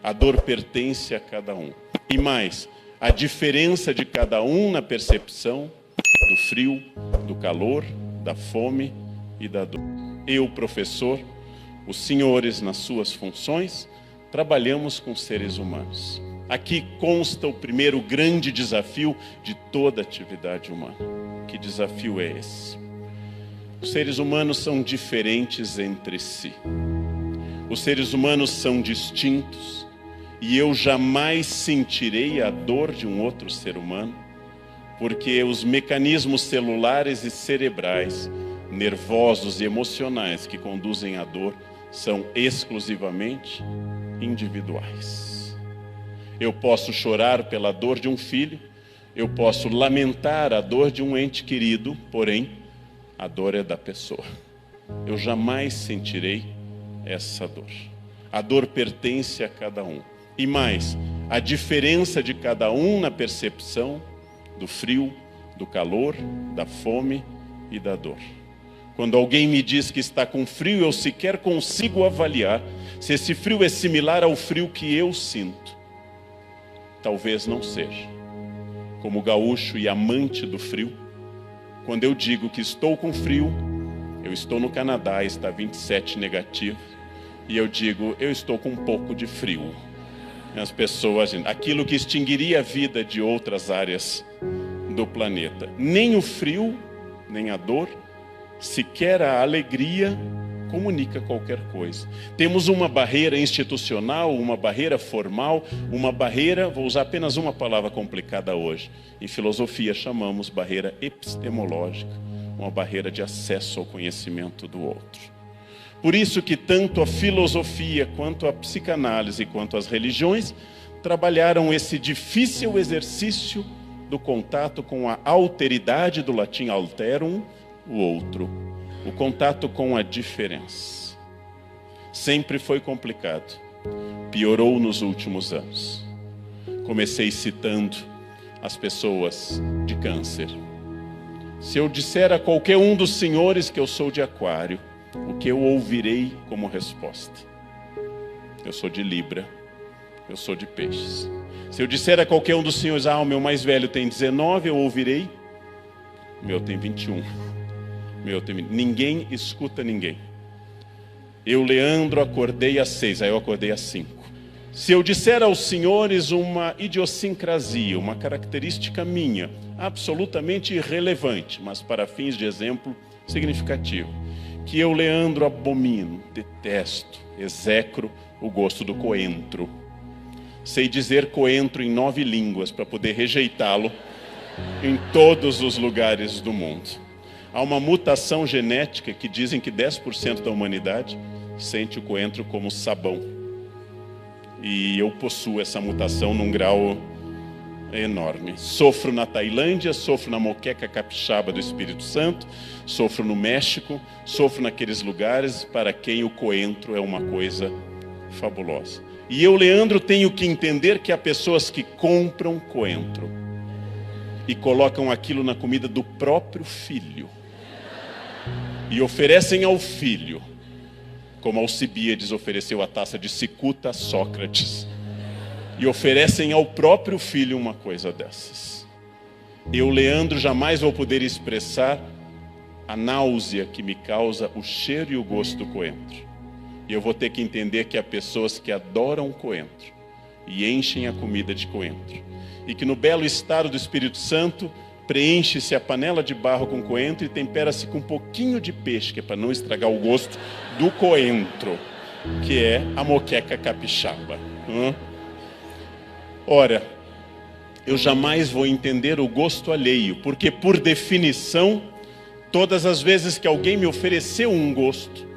A dor pertence a cada um. E mais, a diferença de cada um na percepção do frio, do calor, da fome e da dor. Eu, professor, os senhores nas suas funções, trabalhamos com seres humanos. Aqui consta o primeiro grande desafio de toda atividade humana. Que desafio é esse? Os seres humanos são diferentes entre si. Os seres humanos são distintos e eu jamais sentirei a dor de um outro ser humano, porque os mecanismos celulares e cerebrais, nervosos e emocionais que conduzem à dor são exclusivamente individuais. Eu posso chorar pela dor de um filho, eu posso lamentar a dor de um ente querido, porém, a dor é da pessoa. Eu jamais sentirei essa dor. A dor pertence a cada um. E mais, a diferença de cada um na percepção do frio, do calor, da fome e da dor. Quando alguém me diz que está com frio, eu sequer consigo avaliar se esse frio é similar ao frio que eu sinto. Talvez não seja. Como gaúcho e amante do frio, quando eu digo que estou com frio, eu estou no Canadá, está 27 negativo, e eu digo, eu estou com um pouco de frio. E as pessoas, aquilo que extinguiria a vida de outras áreas do planeta. Nem o frio, nem a dor, sequer a alegria comunica qualquer coisa. Temos uma barreira institucional, uma barreira formal, uma barreira, vou usar apenas uma palavra complicada hoje. Em filosofia chamamos barreira epistemológica, uma barreira de acesso ao conhecimento do outro. Por isso que tanto a filosofia, quanto a psicanálise, quanto as religiões, trabalharam esse difícil exercício do contato com a alteridade, do latim alterum, o outro. O contato com a diferença. Sempre foi complicado. Piorou nos últimos anos. Comecei citando as pessoas de câncer. Se eu disser a qualquer um dos senhores que eu sou de aquário, o que eu ouvirei como resposta? Eu sou de Libra, eu sou de peixes. Se eu disser a qualquer um dos senhores, o meu mais velho tem 19, eu ouvirei, o meu tem 21. Ninguém escuta ninguém. Eu, Leandro, acordei às 6, aí eu acordei às 5. Se eu disser aos senhores uma idiosincrasia, uma característica minha, absolutamente irrelevante, mas para fins de exemplo significativo, que eu, Leandro, abomino, detesto, execro o gosto do coentro. Sei dizer coentro em 9 línguas para poder rejeitá-lo em todos os lugares do mundo. Há uma mutação genética que dizem que 10% da humanidade sente o coentro como sabão. E eu possuo essa mutação num grau enorme. Sofro na Tailândia, sofro na moqueca capixaba do Espírito Santo, sofro no México, sofro naqueles lugares para quem o coentro é uma coisa fabulosa. E eu, Leandro, tenho que entender que há pessoas que compram coentro e colocam aquilo na comida do próprio filho. E oferecem ao filho, como Alcibíades ofereceu a taça de cicuta a Sócrates. E oferecem ao próprio filho uma coisa dessas. Eu, Leandro, jamais vou poder expressar a náusea que me causa o cheiro e o gosto do coentro. E eu vou ter que entender que há pessoas que adoram coentro e enchem a comida de coentro. E que no belo estado do Espírito Santo, preenche-se a panela de barro com coentro e tempera-se com um pouquinho de peixe, que é para não estragar o gosto do coentro, que é a moqueca capixaba. Ora, eu jamais vou entender o gosto alheio, porque por definição, todas as vezes que alguém me ofereceu um gosto,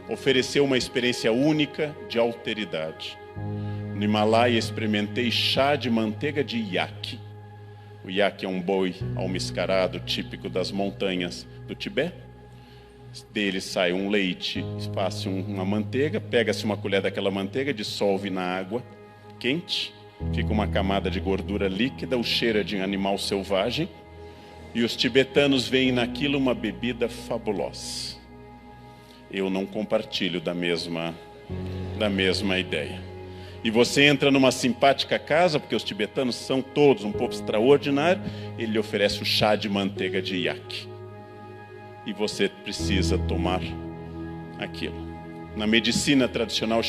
ofereceu uma experiência única de alteridade. No Himalaia experimentei chá de manteiga de iaque. O iaque é um boi almiscarado típico das montanhas do Tibete. Dele sai um leite, passa uma manteiga, pega-se uma colher daquela manteiga, dissolve na água quente, fica uma camada de gordura líquida, o cheiro é de um animal selvagem, e os tibetanos veem naquilo uma bebida fabulosa. Eu não compartilho da mesma ideia. e você entra numa simpática casa, porque os tibetanos são todos um povo extraordinário, ele lhe oferece o chá de manteiga de iaque. E você precisa tomar aquilo. Na medicina tradicional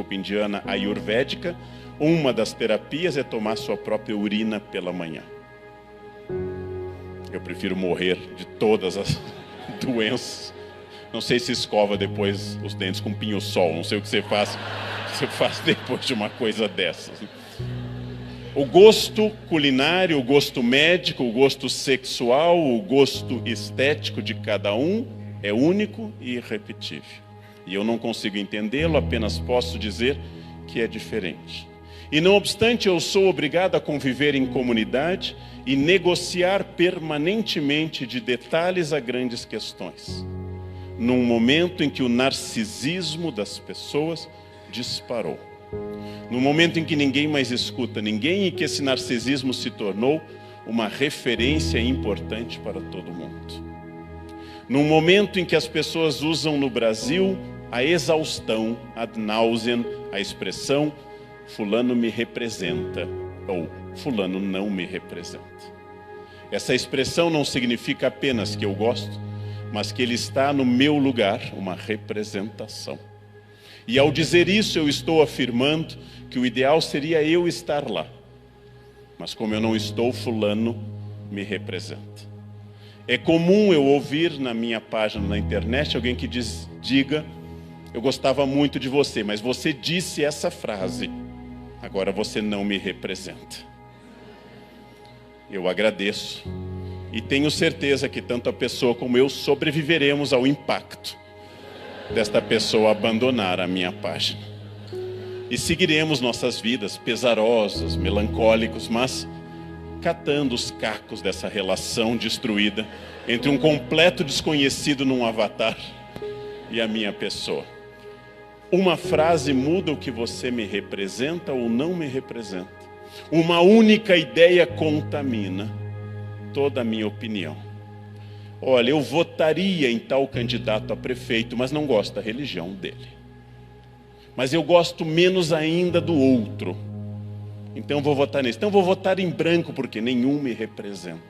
indiana ayurvédica, uma das terapias é tomar sua própria urina pela manhã. Eu prefiro morrer de todas as doenças. Não sei se escova depois os dentes com pinho-sol, não sei o que você faz depois de uma coisa dessas. O gosto culinário, o gosto médico, o gosto sexual, o gosto estético de cada um é único e irrepetível. E eu não consigo entendê-lo, apenas posso dizer que é diferente. E não obstante, eu sou obrigado a conviver em comunidade e negociar permanentemente de detalhes a grandes questões. Num momento em que o narcisismo das pessoas disparou. No momento em que ninguém mais escuta ninguém e que esse narcisismo se tornou uma referência importante para todo mundo. Num momento em que as pessoas usam no Brasil a exaustão, ad nauseam, a expressão fulano me representa ou fulano não me representa. Essa expressão não significa apenas que eu gosto, mas que ele está no meu lugar, uma representação. E ao dizer isso, eu estou afirmando que o ideal seria eu estar lá. Mas como eu não estou, fulano me representa. É comum eu ouvir na minha página na internet alguém que diga: eu gostava muito de você, mas você disse essa frase, agora você não me representa. Eu agradeço e tenho certeza que tanto a pessoa como eu sobreviveremos ao impacto desta pessoa abandonar a minha página. E seguiremos nossas vidas pesarosos, melancólicos, mas catando os cacos dessa relação destruída entre um completo desconhecido num avatar e a minha pessoa. Uma frase muda o que você me representa ou não me representa. Uma única ideia contamina toda a minha opinião. Olha, eu votaria em tal candidato a prefeito, mas não gosto da religião dele. Mas eu gosto menos ainda do outro. Então vou votar nesse. Então vou votar em branco, porque nenhum me representa.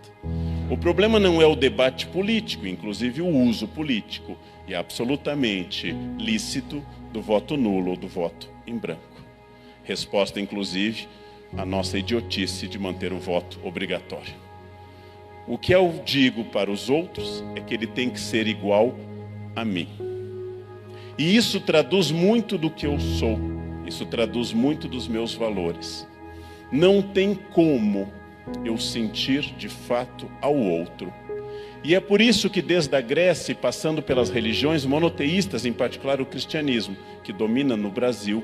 O problema não é o debate político, inclusive o uso político, e é absolutamente lícito do voto nulo ou do voto em branco. Resposta, inclusive, à nossa idiotice de manter o voto obrigatório. O que eu digo para os outros é que ele tem que ser igual a mim. E isso traduz muito do que eu sou. Isso traduz muito dos meus valores. Não tem como eu sentir de fato ao outro. E é por isso que desde a Grécia, passando pelas religiões monoteístas, em particular o cristianismo, que domina no Brasil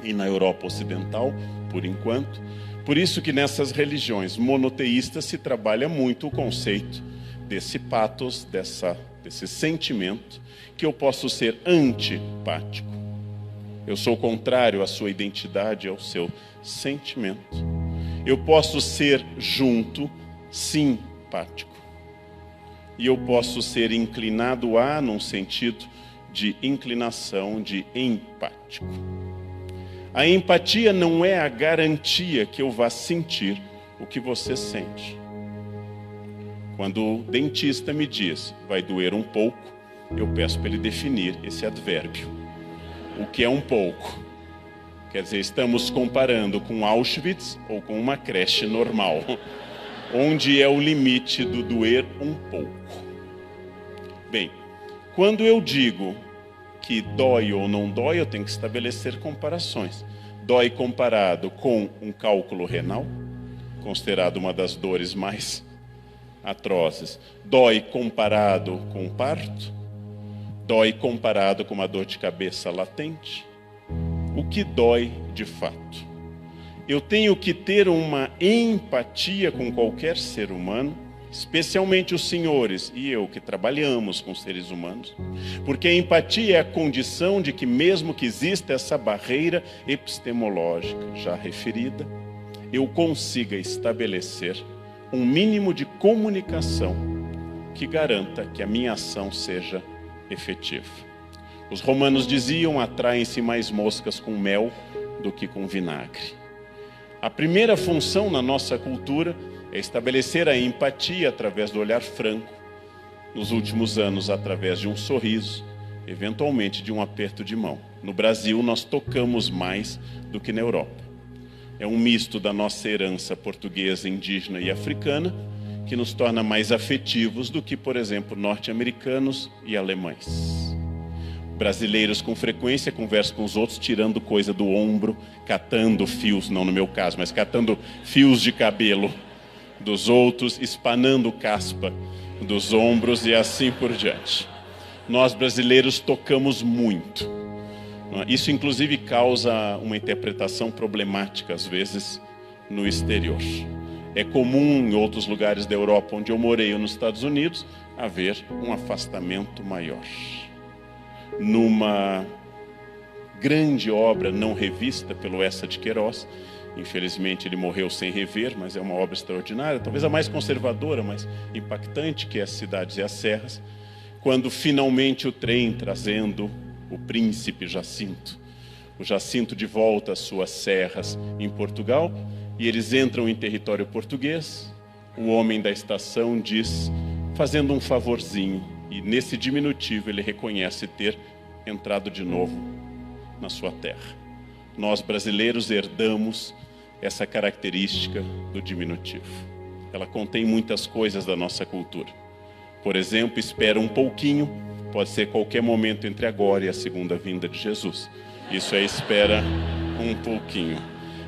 e na Europa Ocidental, por enquanto, por isso que nessas religiões monoteístas se trabalha muito o conceito desse pathos, desse sentimento, que eu posso ser antipático. Eu sou contrário à sua identidade, ao seu sentimento. Eu posso ser junto, simpático. E eu posso ser inclinado a, num sentido de inclinação, de empático. A empatia não é a garantia que eu vá sentir o que você sente. Quando o dentista me diz, vai doer um pouco, eu peço para ele definir esse advérbio. O que é um pouco? Quer dizer, estamos comparando com Auschwitz ou com uma creche normal, onde é o limite do doer um pouco. Bem, quando eu digo que dói ou não dói, eu tenho que estabelecer comparações. Dói comparado com um cálculo renal, considerado uma das dores mais atrozes. Dói comparado com um parto. Dói comparado com uma dor de cabeça latente. O que dói de fato? Eu tenho que ter uma empatia com qualquer ser humano, especialmente os senhores e eu que trabalhamos com seres humanos, porque a empatia é a condição de que mesmo que exista essa barreira epistemológica já referida, eu consiga estabelecer um mínimo de comunicação que garanta que a minha ação seja efetiva. Os romanos diziam: atraem-se mais moscas com mel do que com vinagre. A primeira função na nossa cultura é estabelecer a empatia através do olhar franco, nos últimos anos através de um sorriso, eventualmente de um aperto de mão. No Brasil, nós tocamos mais do que na Europa. É um misto da nossa herança portuguesa, indígena e africana, que nos torna mais afetivos do que, por exemplo, norte-americanos e alemães. Brasileiros, com frequência, conversam com os outros, tirando coisa do ombro, catando fios, não no meu caso, mas catando fios de cabelo dos outros, espanando caspa dos ombros e assim por diante. Nós, brasileiros, tocamos muito. Isso, inclusive, causa uma interpretação problemática, às vezes, no exterior. É comum, em outros lugares da Europa, onde eu morei, ou nos Estados Unidos, haver um afastamento maior. Numa grande obra não revista pelo Eça de Queiroz, infelizmente ele morreu sem rever, mas é uma obra extraordinária, talvez a mais conservadora, mais impactante, que é As Cidades e as Serras, quando finalmente o trem trazendo o príncipe Jacinto, o Jacinto de volta às suas serras em Portugal, e eles entram em território português, o homem da estação diz, fazendo um favorzinho, e nesse diminutivo ele reconhece ter entrado de novo na sua terra. Nós, brasileiros, herdamos essa característica do diminutivo. Ela contém muitas coisas da nossa cultura. Por exemplo, espera um pouquinho, pode ser qualquer momento entre agora e a segunda vinda de Jesus. Isso é espera um pouquinho.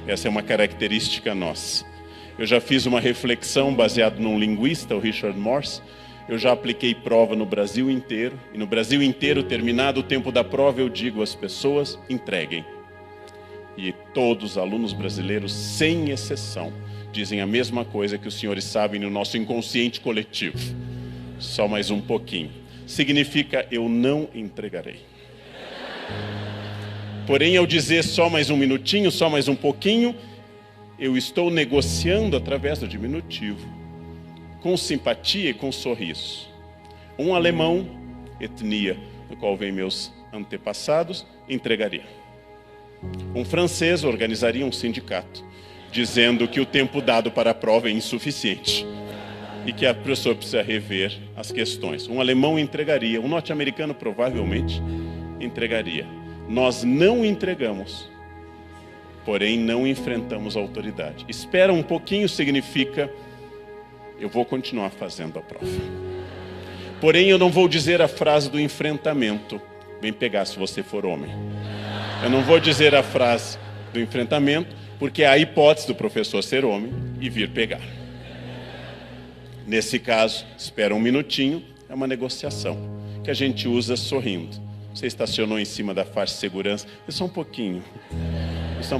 Essa é uma característica nossa. Eu já fiz uma reflexão baseada num linguista, o Richard Morse. Eu já apliquei prova no Brasil inteiro. E no Brasil inteiro, terminado o tempo da prova, eu digo às pessoas, entreguem. E todos os alunos brasileiros, sem exceção, dizem a mesma coisa que os senhores sabem no nosso inconsciente coletivo. Só mais um pouquinho. Significa, eu não entregarei. Porém, ao dizer só mais um minutinho, só mais um pouquinho, eu estou negociando através do diminutivo, com simpatia e com sorriso. Um alemão, etnia do qual vêm meus antepassados, entregaria. Um francês organizaria um sindicato, dizendo que o tempo dado para a prova é insuficiente e que a pessoa precisa rever as questões. Um alemão entregaria, um norte-americano provavelmente entregaria. Nós não entregamos, porém não enfrentamos a autoridade. Espera um pouquinho significa, eu vou continuar fazendo a prova. Porém, eu não vou dizer a frase do enfrentamento. Vem pegar se você for homem. Eu não vou dizer a frase do enfrentamento, porque há a hipótese do professor ser homem e vir pegar. Nesse caso, espera um minutinho, é uma negociação, que a gente usa sorrindo. Você estacionou em cima da faixa de segurança, é só um pouquinho.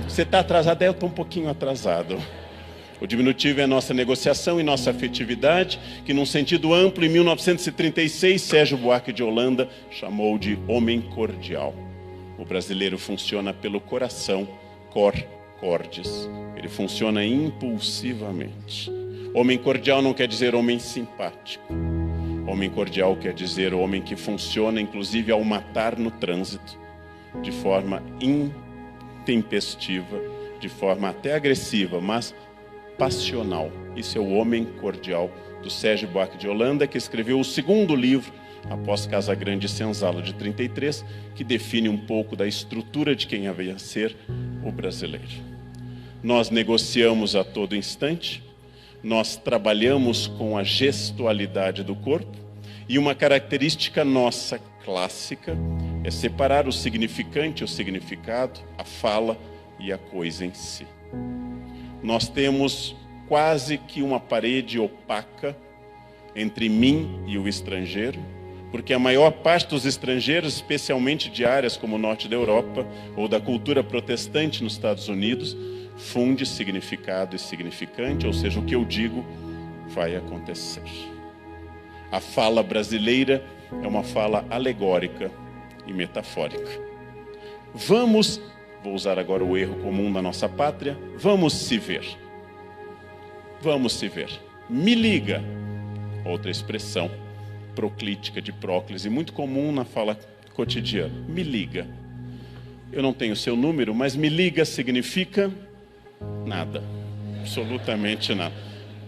Você está atrasado, eu estou um pouquinho atrasado. O diminutivo é a nossa negociação e nossa afetividade, que num sentido amplo, em 1936, Sérgio Buarque de Holanda chamou de homem cordial. O brasileiro funciona pelo coração, cor, cordis. Ele funciona impulsivamente. Homem cordial não quer dizer homem simpático. Homem cordial quer dizer homem que funciona, inclusive, ao matar no trânsito, de forma intempestiva, de forma até agressiva, mas passional. Isso é o homem cordial do Sérgio Buarque de Holanda, que escreveu o segundo livro, após Casagrande e Senzala, de 33, que define um pouco da estrutura de quem havia a ser o brasileiro. Nós negociamos a todo instante, nós trabalhamos com a gestualidade do corpo, e uma característica nossa clássica é separar o significante, o significado, a fala e a coisa em si. Nós temos quase que uma parede opaca entre mim e o estrangeiro, porque a maior parte dos estrangeiros, especialmente de áreas como o norte da Europa ou da cultura protestante nos Estados Unidos, funde significado e significante, ou seja, o que eu digo vai acontecer. A fala brasileira é uma fala alegórica e metafórica. Vou usar agora o erro comum da nossa pátria, vamos se ver. Vamos se ver. Me liga. Outra expressão proclítica de próclise, muito comum na fala cotidiana. Me liga. eu não tenho seu número, mas me liga significa nada, absolutamente nada.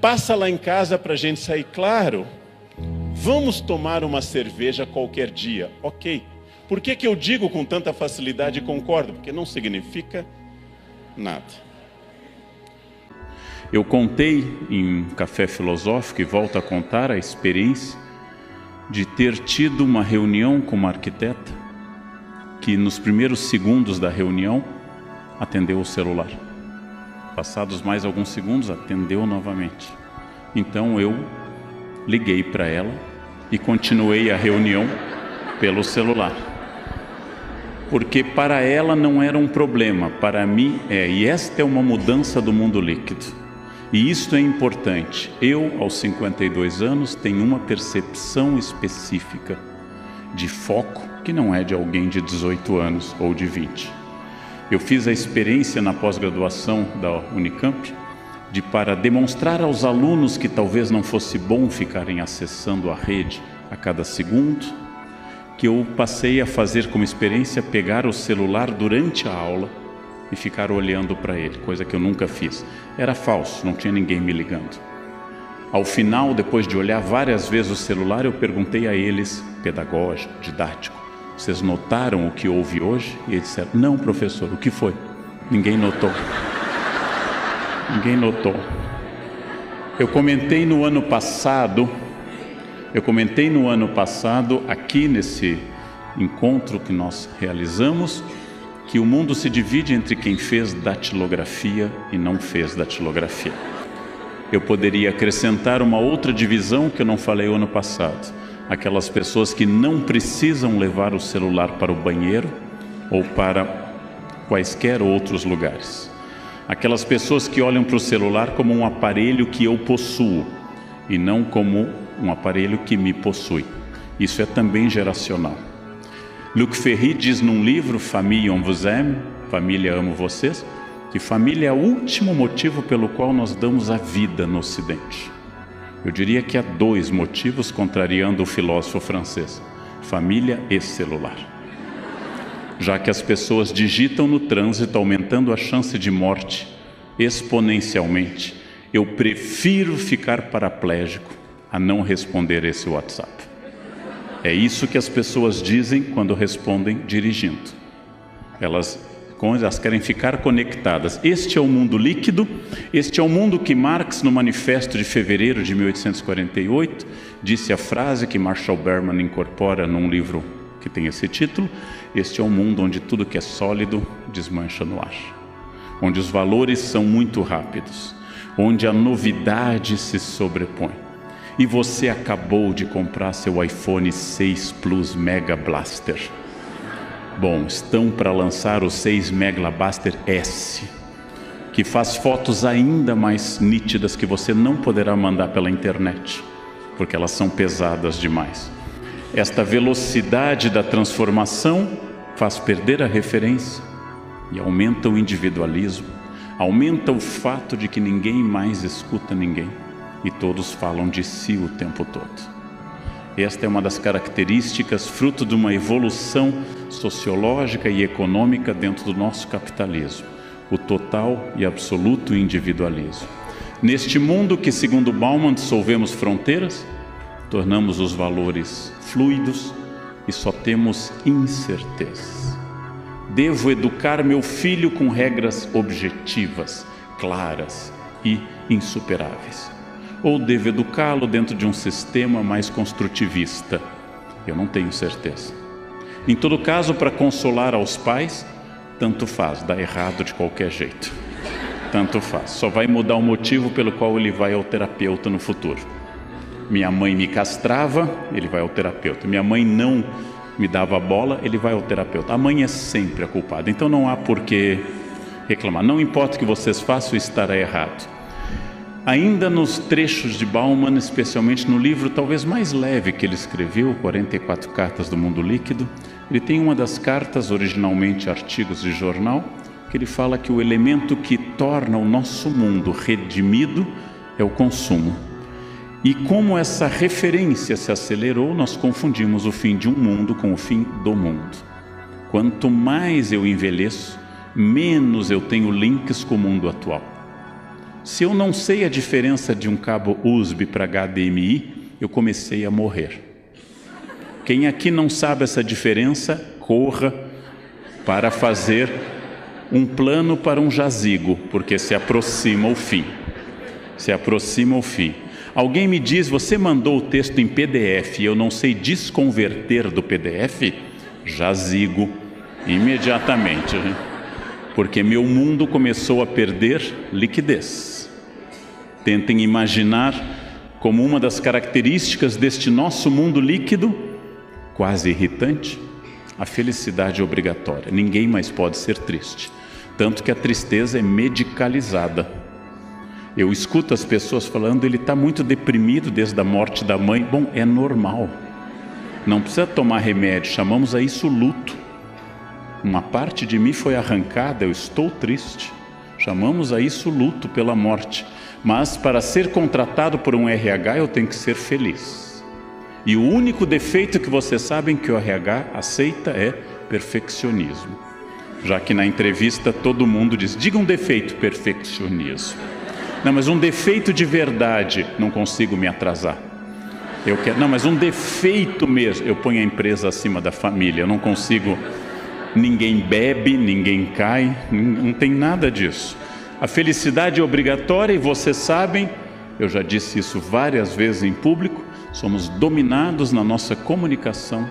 Passa lá em casa para a gente sair, claro. Vamos tomar uma cerveja qualquer dia, ok. Por que eu digo com tanta facilidade e concordo? Porque não significa nada. Eu contei em Café Filosófico, e volto a contar a experiência de ter tido uma reunião com uma arquiteta que nos primeiros segundos da reunião atendeu o celular. Passados mais alguns segundos, atendeu novamente. Então eu liguei para ela e continuei a reunião pelo celular. Porque para ela não era um problema, para mim é. E esta é uma mudança do mundo líquido. E isto é importante. Eu, aos 52 anos, tenho uma percepção específica de foco que não é de alguém de 18 anos ou de 20. Eu fiz a experiência na pós-graduação da Unicamp para demonstrar aos alunos que talvez não fosse bom ficarem acessando a rede a cada segundo, que eu passei a fazer como experiência pegar o celular durante a aula e ficar olhando para ele, coisa que eu nunca fiz. Era falso, não tinha ninguém me ligando. Ao final, depois de olhar várias vezes o celular, eu perguntei a eles, pedagógico, didático, vocês notaram o que houve hoje? E eles disseram, não, professor, o que foi? Ninguém notou. Ninguém notou. Eu comentei no ano passado, aqui nesse encontro que nós realizamos, que o mundo se divide entre quem fez datilografia e não fez datilografia. Eu poderia acrescentar uma outra divisão que eu não falei o ano passado. Aquelas pessoas que não precisam levar o celular para o banheiro ou para quaisquer outros lugares. Aquelas pessoas que olham para o celular como um aparelho que eu possuo e não como um aparelho que me possui. Isso é também geracional. Luc Ferry diz num livro, Famille on vous aime, Família amo vocês, que família é o último motivo pelo qual nós damos a vida no Ocidente. Eu diria que há dois motivos, contrariando o filósofo francês: família e celular. Já que as pessoas digitam no trânsito, aumentando a chance de morte exponencialmente, eu prefiro ficar paraplégico a não responder esse WhatsApp. É isso que as pessoas dizem quando respondem dirigindo. Elas querem ficar conectadas. Este é o mundo líquido, este é o mundo que Marx, no Manifesto de fevereiro de 1848, disse a frase que Marshall Berman incorpora num livro que tem esse título: este é um mundo onde tudo que é sólido desmancha no ar, onde os valores são muito rápidos, onde a novidade se sobrepõe. E você acabou de comprar seu iPhone 6 Plus Mega Blaster. Bom, estão para lançar o 6 Mega Blaster S, que faz fotos ainda mais nítidas que você não poderá mandar pela internet, porque elas são pesadas demais. Esta velocidade da transformação faz perder a referência e aumenta o individualismo, aumenta o fato de que ninguém mais escuta ninguém e todos falam de si o tempo todo. Esta é uma das características fruto de uma evolução sociológica e econômica dentro do nosso capitalismo, o total e absoluto individualismo. Neste mundo que, segundo Bauman, dissolvemos fronteiras, tornamos os valores fluidos e só temos incertezas. Devo educar meu filho com regras objetivas, claras e insuperáveis. Ou devo educá-lo dentro de um sistema mais construtivista? Eu não tenho certeza. Em todo caso, para consolar aos pais, tanto faz, dá errado de qualquer jeito. Tanto faz, só vai mudar o motivo pelo qual ele vai ao terapeuta no futuro. Minha mãe me castrava, ele vai ao terapeuta. Minha mãe não me dava bola, ele vai ao terapeuta. A mãe é sempre a culpada, então não há por que reclamar. Não importa o que vocês façam, estará errado. Ainda nos trechos de Bauman, especialmente no livro talvez mais leve que ele escreveu, 44 Cartas do Mundo Líquido, ele tem uma das cartas, originalmente artigos de jornal, que ele fala que o elemento que torna o nosso mundo redimido é o consumo. E como essa referência se acelerou, nós confundimos o fim de um mundo com o fim do mundo. Quanto mais eu envelheço, menos eu tenho links com o mundo atual. Se eu não sei a diferença de um cabo USB para HDMI, eu comecei a morrer. Quem aqui não sabe essa diferença, corra para fazer um plano para um jazigo, porque se aproxima o fim. Se aproxima o fim. Alguém me diz, você mandou o texto em PDF e eu não sei desconverter do PDF? Jazigo imediatamente, porque meu mundo começou a perder liquidez. Tentem imaginar como uma das características deste nosso mundo líquido, quase irritante, a felicidade obrigatória. Ninguém mais pode ser triste, tanto que a tristeza é medicalizada. Eu escuto as pessoas falando, ele está muito deprimido desde a morte da mãe. Bom, é normal, não precisa tomar remédio, chamamos a isso luto. Uma parte de mim foi arrancada, eu estou triste, chamamos a isso luto pela morte. Mas para ser contratado por um RH eu tenho que ser feliz. E o único defeito que vocês sabem que o RH aceita é perfeccionismo. Já que na entrevista todo mundo diz, diga um defeito, perfeccionismo. Não, mas um defeito de verdade, não consigo me atrasar. Eu quero, não, mas um defeito mesmo, eu ponho a empresa acima da família, eu não consigo, ninguém bebe, ninguém cai, não tem nada disso. A felicidade é obrigatória e vocês sabem, eu já disse isso várias vezes em público, somos dominados na nossa comunicação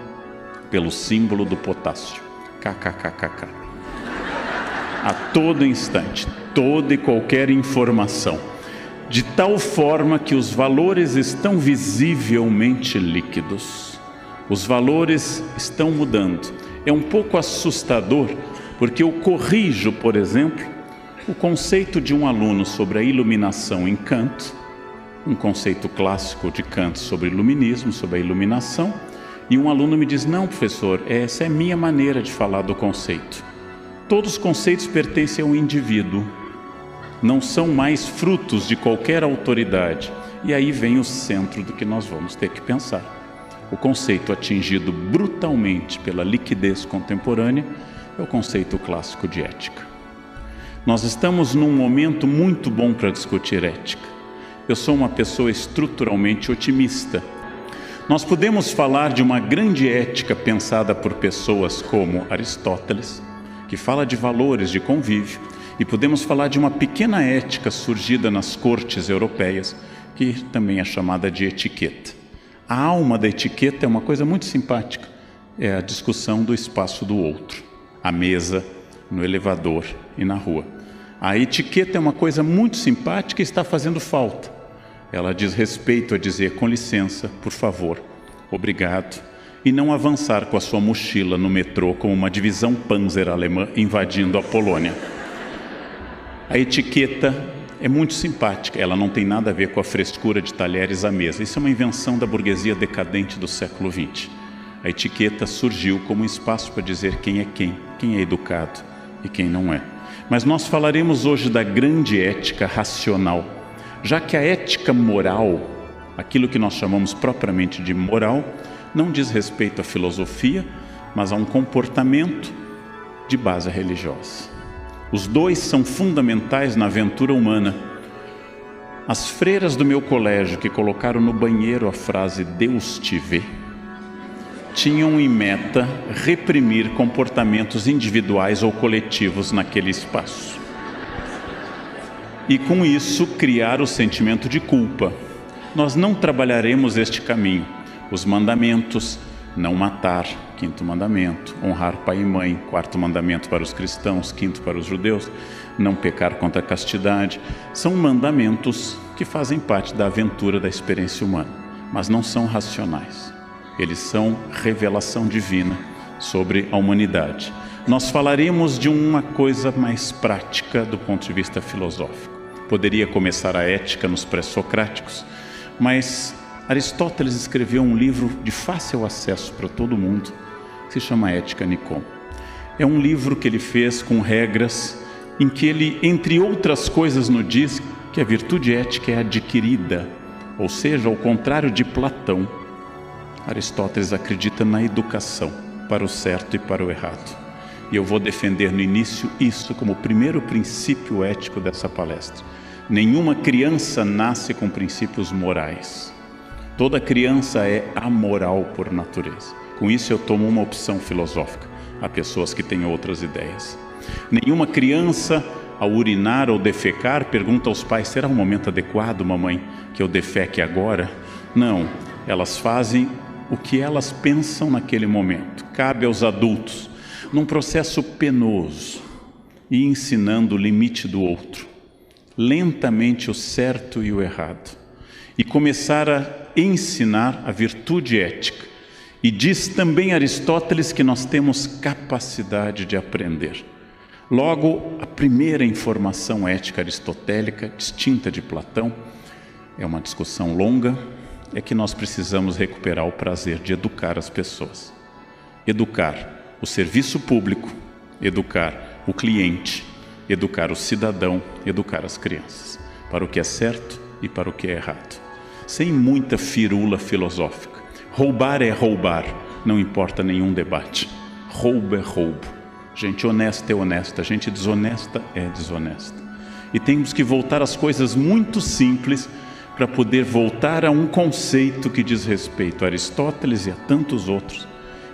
pelo símbolo do potássio, kkkk. A todo instante, toda e qualquer informação, de tal forma que os valores estão visivelmente líquidos. Os valores estão mudando. É um pouco assustador, porque eu corrijo, por exemplo, o conceito de um aluno sobre a iluminação em Kant, um conceito clássico de Kant sobre iluminismo, sobre a iluminação, e um aluno me diz, não, professor, essa é minha maneira de falar do conceito. Todos os conceitos pertencem ao indivíduo, não são mais frutos de qualquer autoridade. E aí vem o centro do que nós vamos ter que pensar. O conceito atingido brutalmente pela liquidez contemporânea é o conceito clássico de ética. Nós estamos num momento muito bom para discutir ética. Eu sou uma pessoa estruturalmente otimista. Nós podemos falar de uma grande ética pensada por pessoas como Aristóteles, que fala de valores de convívio, e podemos falar de uma pequena ética surgida nas cortes europeias, que também é chamada de etiqueta. A alma da etiqueta é uma coisa muito simpática, é a discussão do espaço do outro, a mesa, no elevador e na rua. A etiqueta é uma coisa muito simpática e está fazendo falta. Ela diz respeito a dizer com licença, por favor, obrigado, e não avançar com a sua mochila no metrô como uma divisão Panzer alemã invadindo a Polônia. A etiqueta é muito simpática, ela não tem nada a ver com a frescura de talheres à mesa. Isso é uma invenção da burguesia decadente do século XX. A etiqueta surgiu como um espaço para dizer quem é educado e quem não é. Mas nós falaremos hoje da grande ética racional, já que a ética moral, aquilo que nós chamamos propriamente de moral, não diz respeito à filosofia, mas a um comportamento de base religiosa. Os dois são fundamentais na aventura humana. As freiras do meu colégio que colocaram no banheiro a frase Deus te vê, tinham em meta reprimir comportamentos individuais ou coletivos naquele espaço. E com isso criar o sentimento de culpa. Nós não trabalharemos este caminho. Os mandamentos, não matar, 5º mandamento, honrar pai e mãe, 4º mandamento para os cristãos, 5º para os judeus, não pecar contra a castidade, são mandamentos que fazem parte da aventura da experiência humana, mas não são racionais. Eles são revelação divina sobre a humanidade. Nós falaremos de uma coisa mais prática do ponto de vista filosófico. Poderia começar a ética nos pré-socráticos, mas Aristóteles escreveu um livro de fácil acesso para todo mundo, que se chama Ética Nicômaco. É um livro que ele fez com regras em que ele, entre outras coisas, nos diz que a virtude ética é adquirida, ou seja, ao contrário de Platão, Aristóteles acredita na educação para o certo e para o errado. E eu vou defender no início isso como o primeiro princípio ético dessa palestra. Nenhuma criança nasce com princípios morais. Toda criança é amoral por natureza. Com isso eu tomo uma opção filosófica. Há pessoas que têm outras ideias. Nenhuma criança, ao urinar ou defecar, pergunta aos pais: será o momento adequado, mamãe, que eu defeque agora? Não, elas fazem o que elas pensam naquele momento. Cabe aos adultos, num processo penoso, e ensinando o limite do outro, lentamente o certo e o errado, e começar a ensinar a virtude ética. E diz também Aristóteles que nós temos capacidade de aprender. Logo, a primeira informação ética aristotélica, distinta de Platão, é uma discussão longa, é que nós precisamos recuperar o prazer de educar as pessoas. Educar o serviço público, educar o cliente, educar o cidadão, educar as crianças, para o que é certo e para o que é errado. Sem muita firula filosófica. Roubar é roubar, não importa nenhum debate. Roubo é roubo. Gente honesta é honesta, gente desonesta é desonesta. E temos que voltar às coisas muito simples para poder voltar a um conceito que diz respeito a Aristóteles e a tantos outros,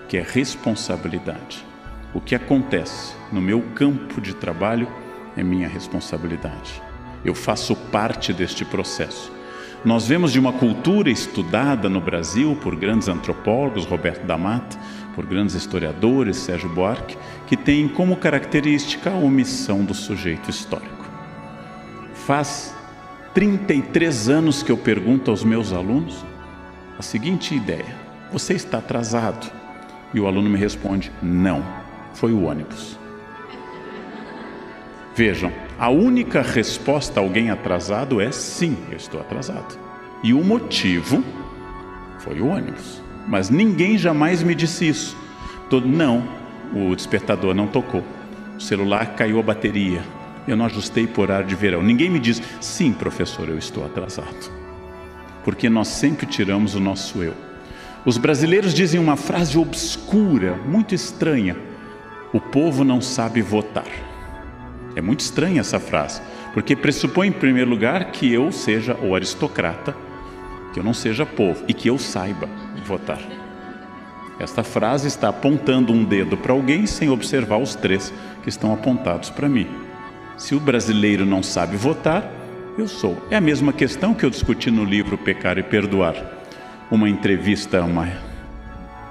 que é responsabilidade. O que acontece no meu campo de trabalho é minha responsabilidade. Eu faço parte deste processo. Nós vemos de uma cultura estudada no Brasil por grandes antropólogos, Roberto da Mata, por grandes historiadores, Sérgio Buarque, que tem como característica a omissão do sujeito histórico. Faz 33 anos que eu pergunto aos meus alunos a seguinte ideia: você está atrasado? E o aluno me responde: não, foi o ônibus. Vejam, a única resposta a alguém atrasado é sim, eu estou atrasado. E o motivo foi o ônibus. Mas ninguém jamais me disse isso. Não, o despertador não tocou. O celular caiu a bateria. Eu não ajustei por horário de verão. Ninguém me diz: sim, professor, eu estou atrasado. Porque nós sempre tiramos o nosso eu. Os brasileiros dizem uma frase obscura, muito estranha: o povo não sabe votar. É muito estranha essa frase, porque pressupõe, em primeiro lugar, que eu seja o aristocrata, que eu não seja povo, e que eu saiba votar. Esta frase está apontando um dedo para alguém sem observar os três que estão apontados para mim. Se o brasileiro não sabe votar, eu sou. É a mesma questão que eu discuti no livro Pecar e Perdoar. Uma entrevista, uma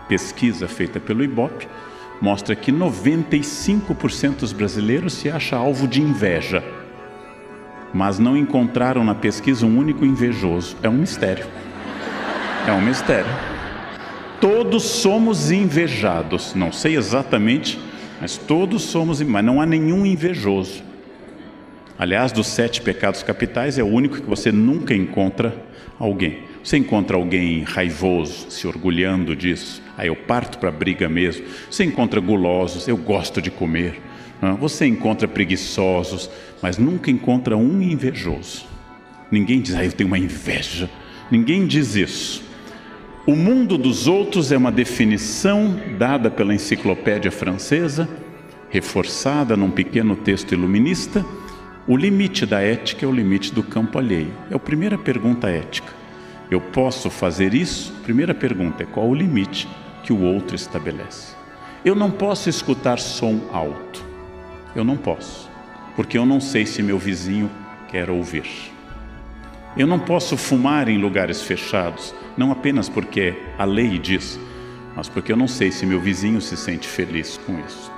pesquisa feita pelo Ibope, mostra que 95% dos brasileiros se acham alvo de inveja, mas não encontraram na pesquisa um único invejoso. É um mistério. É um mistério. Todos somos invejados. Não sei exatamente, mas todos somos, mas não há nenhum invejoso. Aliás, dos 7 pecados capitais, é o único que você nunca encontra alguém. Você encontra alguém raivoso, se orgulhando disso, aí eu parto para a briga mesmo. Você encontra gulosos, eu gosto de comer. Você encontra preguiçosos, mas nunca encontra um invejoso. Ninguém diz: eu tenho uma inveja. Ninguém diz isso. O mundo dos outros é uma definição dada pela enciclopédia francesa, reforçada num pequeno texto iluminista. O limite da ética é o limite do campo alheio. É a primeira pergunta ética. Eu posso fazer isso? Primeira pergunta é: qual o limite que o outro estabelece? Eu não posso escutar som alto. Eu não posso, porque eu não sei se meu vizinho quer ouvir. Eu não posso fumar em lugares fechados, não apenas porque a lei diz, mas porque eu não sei se meu vizinho se sente feliz com isso.